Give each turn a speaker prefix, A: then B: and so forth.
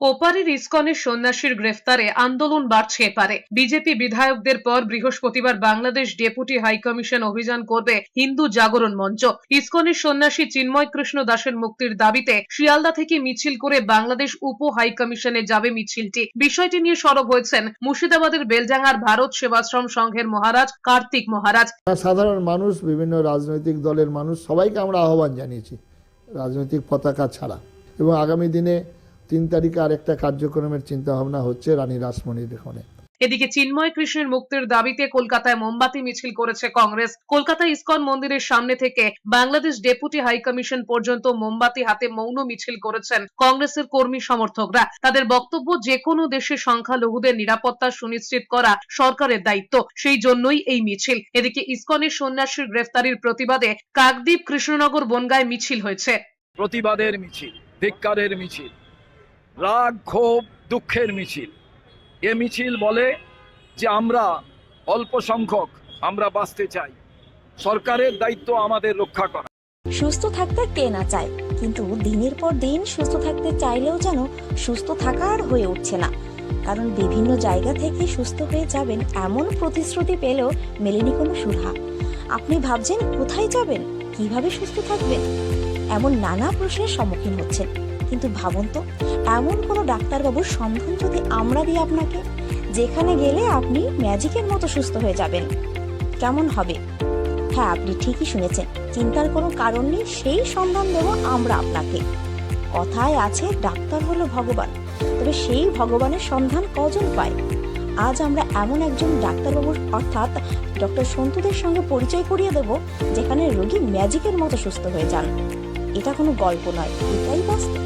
A: ওপারের ইসকনের সন্ন্যাসীর গ্রেফতারে আন্দোলন বাড়ছে এপারে। বিজেপি বিধায়কদের পর বৃহস্পতিবার বাংলাদেশ ডেপুটি হাইকমিশন অভিযান করবে হিন্দু জাগরণ মঞ্চ। ইসকনের সন্ন্যাসী চিন্ময় কৃষ্ণ দাসের মুক্তির দাবিতে শিয়ালদা থেকে মিছিল করে বাংলাদেশ উপ হাইকমিশনে যাবে মিছিলটি। বিষয়টি নিয়ে সরব হয়েছেন মুর্শিদাবাদের বেলডাঙ্গার ভারত সেবাশ্রম সংঘের মহারাজ কার্তিক মহারাজ।
B: সাধারণ মানুষ, বিভিন্ন রাজনৈতিক দলের মানুষ, সবাইকে আমরা আহ্বান জানিয়েছি রাজনৈতিক পতাকা ছাড়া, এবং আগামী দিনে 3 তারিখে আরেকটা কার্যক্রমের চিন্তা ভাবনা হচ্ছে রানী রাসমণির এখানে।
A: এদিকে চিন্ময় কৃষ্ণের মুক্তির দাবিতে কলকাতায় মোমবাতি মিছিল করেছে কংগ্রেস। কলকাতায় ইসকন মন্দিরের সামনে থেকে বাংলাদেশ ডেপুটি হাইকমিশন পর্যন্ত মোমবাতি হাতে মৌন মিছিল করেছেন কংগ্রেসের কর্মী সমর্থকরা। তাদের বক্তব্য, যে কোনো দেশে সংখ্যালঘুদের নিরাপত্তা সুনিশ্চিত করা সরকারের দায়িত্ব, সেই জন্যই এই মিছিল। এদিকে ইসকনের সন্ন্যাসীর গ্রেফতারির প্রতিবাদে কাকদ্বীপ, কৃষ্ণনগর, বনগাঁয় মিছিল হয়েছে।
C: প্রতিবাদের মিছিল, ধিক্কারের মিছিল, রাগ, ক্ষোভ, দুঃখের মিছিল। এ মিছিল বলে যে আমরা অল্প সংখ্যক, আমরা বাঁচতে চাই, সরকারের দায়িত্ব আমাদের রক্ষা করা।
D: সুস্থ থাকতে কে না চায়, কিন্তু দিনের পর দিন সুস্থ থাকতে চাইলেও যেন সুস্থ থাকা আর হয়ে উঠছে না। কারণ বিভিন্ন জায়গা থেকে সুস্থ হয়ে যাবেন এমন প্রতিশ্রুতি পেলেও মেলেনি কোনো সুধা। আপনি ভাবছেন কোথায় যাবেন, কিভাবে সুস্থ থাকবেন, এমন নানা প্রশ্নের সম্মুখীন হচ্ছেন। কিন্তু ভাবুন তো, এমন কোনো ডাক্তারবাবুর সন্ধান যদি আমরা দিই আপনাকে, যেখানে গেলে আপনি ম্যাজিকের মতো সুস্থ হয়ে যাবেন, কেমন হবে? হ্যাঁ, আপনি ঠিকই শুনেছেন, চিন্তার কোনো কারণ নেই, সেই সন্ধান দেব আমরা আপনাকে। কথায় আছে ডাক্তার হলো ভগবান, তবে সেই ভগবানের সন্ধান কজন পায়? আজ আমরা এমন একজন ডাক্তারবাবুর অর্থাৎ ডক্টর সন্তুদের সঙ্গে পরিচয় করিয়ে দেব, যেখানে রোগী ম্যাজিকের মতো সুস্থ হয়ে যান। এটা কোনো গল্প নয়, এটাই বাস্তব।